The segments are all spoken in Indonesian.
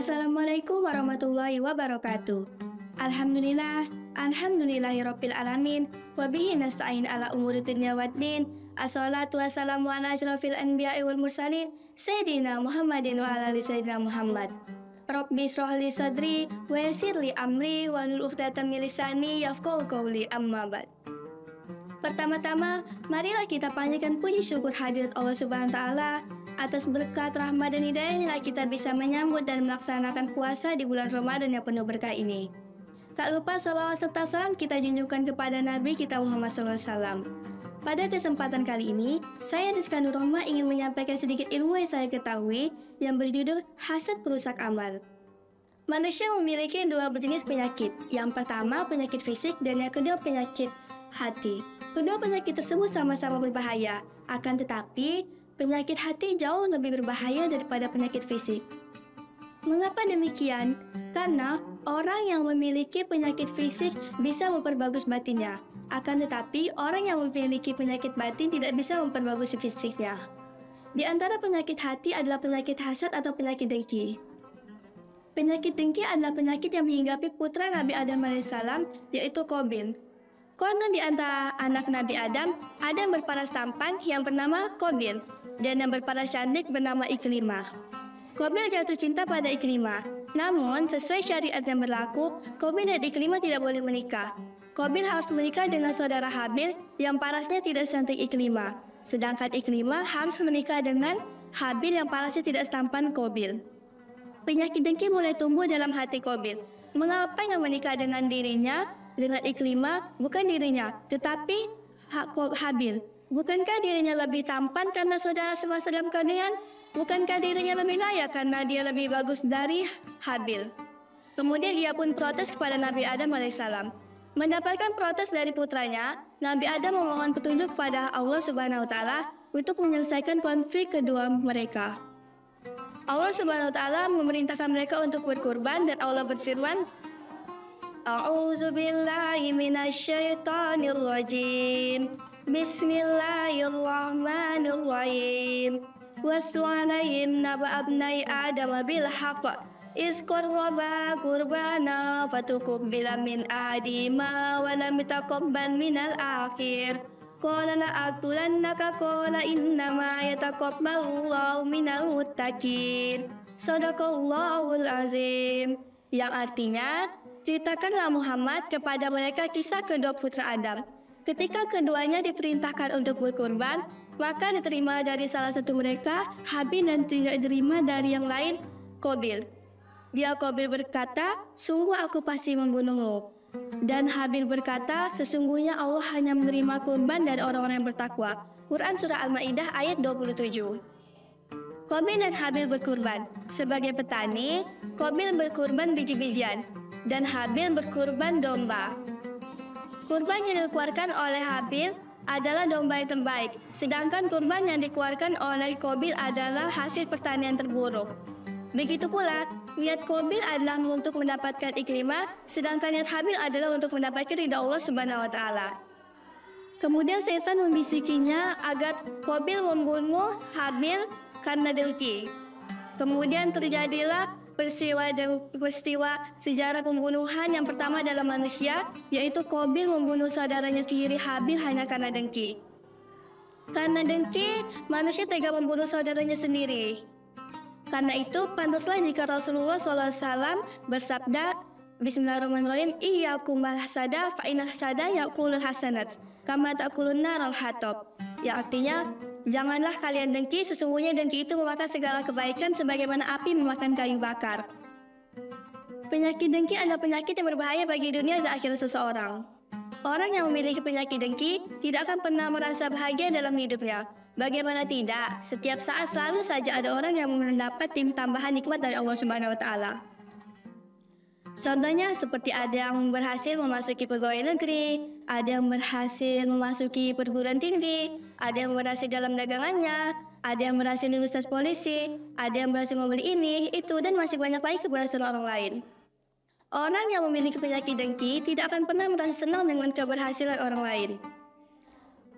Assalamualaikum warahmatullahi wabarakatuh. Alhamdulillahirabbil alamin wa bihi nasta'in ala umuri dunya waddin. Assalatu wassalamu ala asyrafil anbiya'i wal mursalin sayyidina Muhammadin wa ala ali sayyidina Muhammad. Rabbi shrah li sadri wa yassir li amri wa hlul 'uqdatam min lisani yafqahu qawli, amma ba'd. Pertama-tama, marilah kita panjatkan puji syukur hadirat Allah Subhanahu wa taala atas berkat, rahmat dan hidayahnya kita bisa menyambut dan melaksanakan puasa di bulan Ramadan yang penuh berkah ini. Tak lupa salawat serta salam kita junjukkan kepada Nabi kita Muhammad SAW. Pada kesempatan kali ini, saya Rizka Nur Rahma ingin menyampaikan sedikit ilmu yang saya ketahui yang berjudul hasad perusak amal. Manusia memiliki dua jenis penyakit. Yang pertama penyakit fisik dan yang kedua penyakit hati. Kedua penyakit tersebut sama-sama berbahaya, akan tetapi penyakit hati jauh lebih berbahaya daripada penyakit fisik. Mengapa demikian? Karena orang yang memiliki penyakit fisik bisa memperbagus batinnya, akan tetapi orang yang memiliki penyakit batin tidak bisa memperbagus fisiknya. Di antara penyakit hati adalah penyakit hasad atau penyakit dengki. Penyakit dengki adalah penyakit yang menghinggapi putra Nabi Adam AS, yaitu Qabil. Konon di antara anak Nabi Adam, ada yang berparas tampan yang bernama Qabil dan yang berparas cantik bernama Ikrimah. Qabil jatuh cinta pada Ikrimah. Namun, sesuai syariat yang berlaku, Qabil dan Ikrimah tidak boleh menikah. Qabil harus menikah dengan saudara Habil yang parasnya tidak secantik Ikrimah. Sedangkan Ikrimah harus menikah dengan Habil yang parasnya tidak setampan Qabil. Penyakit dengki mulai tumbuh dalam hati Qabil. Mengapa yang menikah dengan dirinya? Dengan Ikrimah, bukan dirinya, tetapi Habil. Bukankah dirinya lebih tampan karena saudara semasa dalam kandungan? Bukankah dirinya lebih layak karena dia lebih bagus dari Habil? Kemudian ia pun protes kepada Nabi Adam AS. Mendapatkan protes dari putranya, Nabi Adam memohon petunjuk pada Allah Subhanahu wa taala untuk menyelesaikan konflik kedua mereka. Allah Subhanahu wa taala memerintahkan mereka untuk berkurban dan Allah berfirman, A'udzu billahi minasyaitonir rajim. Bismillahirrahmanirrahim. Wassu 'alaihim naba abnai Adam bil haqq. Iz qarraba qurbana fatuqbila min ahadihima wa lam yataqabbal minal akhir. Qala la aqtulannaka qala innama yataqabbalullahu minal muttaqin. Shadaqallahul azim. Yang artinya, ceritakanlah Muhammad kepada mereka kisah kedua putra Adam. Ketika keduanya diperintahkan untuk berkurban, maka diterima dari salah satu mereka Habil dan tidak diterima dari yang lain Qabil. Dia Qabil berkata, sungguh aku pasti membunuhmu. Dan Habil berkata, sesungguhnya Allah hanya menerima kurban dari orang-orang yang bertakwa. Quran Surah Al-Ma'idah ayat 27. Qabil dan Habil berkurban. Sebagai petani, Qabil berkurban biji-bijian dan Habil berkurban domba. Kurban yang dikeluarkan oleh Habil adalah domba yang terbaik, sedangkan kurban yang dikeluarkan oleh Qabil adalah hasil pertanian terburuk. Begitu pula, niat Qabil adalah untuk mendapatkan Ikrimah, sedangkan niat Habil adalah untuk mendapatkan ridha Allah Subhanahu wa taala. Kemudian setan membisikinya agar Qabil membunuh Habil karena dengki. Kemudian terjadilah peristiwa sejarah pembunuhan yang pertama dalam manusia, yaitu Qabil membunuh saudaranya sendiri Habil hanya karena dengki. Karena dengki, manusia tega membunuh saudaranya sendiri. Karena itu, pantaslah jika Rasulullah SAW bersabda, Bismillahirrahmanirrahim, Iyyakum wal hasada fa innal hasada ya'kulul hasanat kama ta'kulun naral hatab. Yang artinya, janganlah kalian dengki, sesungguhnya dengki itu memakan segala kebaikan sebagaimana api memakan kayu bakar. Penyakit dengki adalah penyakit yang berbahaya bagi dunia dan akhirat seseorang. Orang yang memiliki penyakit dengki tidak akan pernah merasa bahagia dalam hidupnya. Bagaimana tidak, setiap saat selalu saja ada orang yang mendapat tambahan nikmat dari Allah Subhanahu wa taala. Contohnya seperti ada yang berhasil memasuki pegawai negeri, ada yang berhasil memasuki perguruan tinggi, ada yang berhasil dalam dagangannya, ada yang berhasil lulus tes polisi, ada yang berhasil membeli ini, itu, dan masih banyak lagi keberhasilan orang lain. Orang yang memiliki penyakit dengki tidak akan pernah merasa senang dengan keberhasilan orang lain.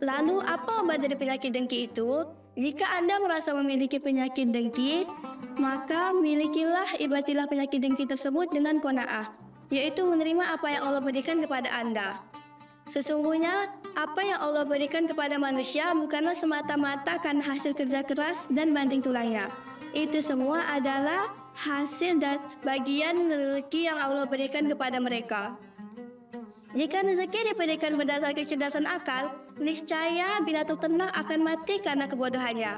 Lalu apa obat dari penyakit dengki itu? Jika Anda merasa memiliki penyakit dengki, maka ibatilah penyakit dengki tersebut dengan qanaah, yaitu menerima apa yang Allah berikan kepada Anda. Sesungguhnya, apa yang Allah berikan kepada manusia bukanlah semata-mata karena hasil kerja keras dan banting tulangnya. Itu semua adalah hasil dan bagian rezeki yang Allah berikan kepada mereka. Jika rezeki diberikan berdasarkan kecerdasan akal, niscaya binatang ternak akan mati karena kebodohannya.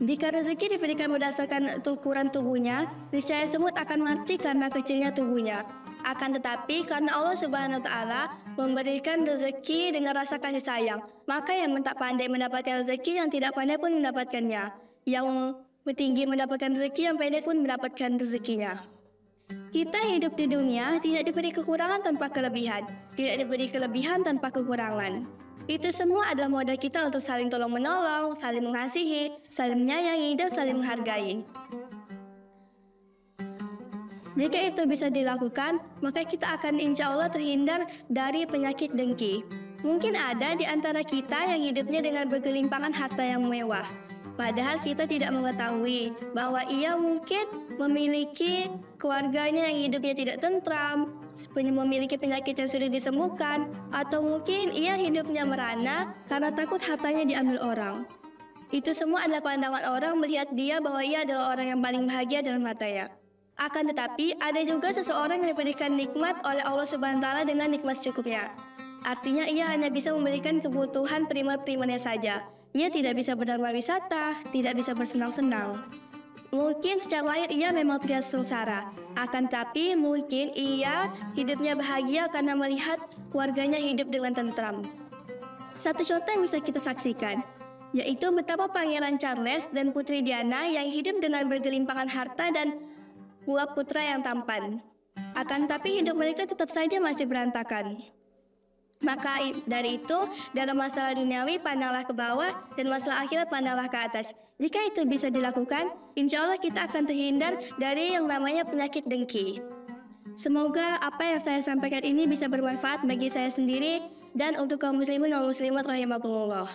Jika rezeki diberikan berdasarkan ukuran tubuhnya, niscaya semut akan mati karena kecilnya tubuhnya. Akan tetapi, karena Allah Subhanahu wa Ta'ala memberikan rezeki dengan rasa kasih sayang, maka yang tak pandai mendapatkan rezeki, yang tidak pandai pun mendapatkannya. Yang tinggi mendapatkan rezeki, yang pendek pun mendapatkan rezekinya. Kita hidup di dunia tidak diberi kekurangan tanpa kelebihan, tidak diberi kelebihan tanpa kekurangan. Itu semua adalah modal kita untuk saling tolong-menolong, saling mengasihi, saling menyayangi, dan saling menghargai. Jika itu bisa dilakukan, maka kita akan insya Allah terhindar dari penyakit dengki. Mungkin ada di antara kita yang hidupnya dengan bergelimpangan harta yang mewah. Padahal kita tidak mengetahui bahwa ia mungkin memiliki keluarganya yang hidupnya tidak tentram, memiliki penyakit yang sudah disembuhkan, atau mungkin ia hidupnya merana karena takut hartanya diambil orang. Itu semua adalah pandangan orang melihat dia bahwa ia adalah orang yang paling bahagia dalam hartanya. Akan tetapi, ada juga seseorang yang diberikan nikmat oleh Allah Subhanahu wa Ta'ala dengan nikmat secukupnya. Artinya ia hanya bisa memberikan kebutuhan primer-primernya saja. Ia tidak bisa berdharma wisata, tidak bisa bersenang-senang. Mungkin secara lahir ia memang tidak sengsara, akan tetapi mungkin ia hidupnya bahagia karena melihat keluarganya hidup dengan tentram. Satu contoh yang bisa kita saksikan, yaitu betapa Pangeran Charles dan Putri Diana yang hidup dengan bergelimpangan harta dan buah putra yang tampan. Akan tetapi hidup mereka tetap saja masih berantakan. Maka dari itu, dalam masalah duniawi pandanglah ke bawah dan masalah akhirat pandanglah ke atas. Jika itu bisa dilakukan, insya Allah kita akan terhindar dari yang namanya penyakit dengki. Semoga apa yang saya sampaikan ini bisa bermanfaat bagi saya sendiri dan untuk kaum muslimin dan muslimat rahimakumullah.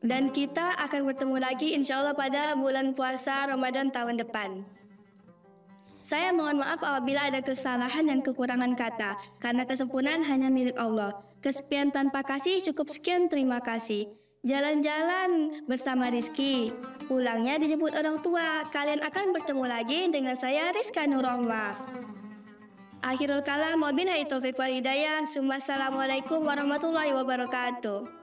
Dan kita akan bertemu lagi insya Allah pada bulan puasa Ramadan tahun depan. Saya mohon maaf apabila ada kesalahan dan kekurangan kata, karena kesempurnaan hanya milik Allah. Kesepian tanpa kasih cukup sekian, terima kasih. Jalan-jalan bersama Rizky, pulangnya dijemput orang tua. Kalian akan bertemu lagi dengan saya, Rizka Nurullah. Akhirul kalam, wabillahi taufiq wal hidayah. Assalamualaikum warahmatullahi wabarakatuh.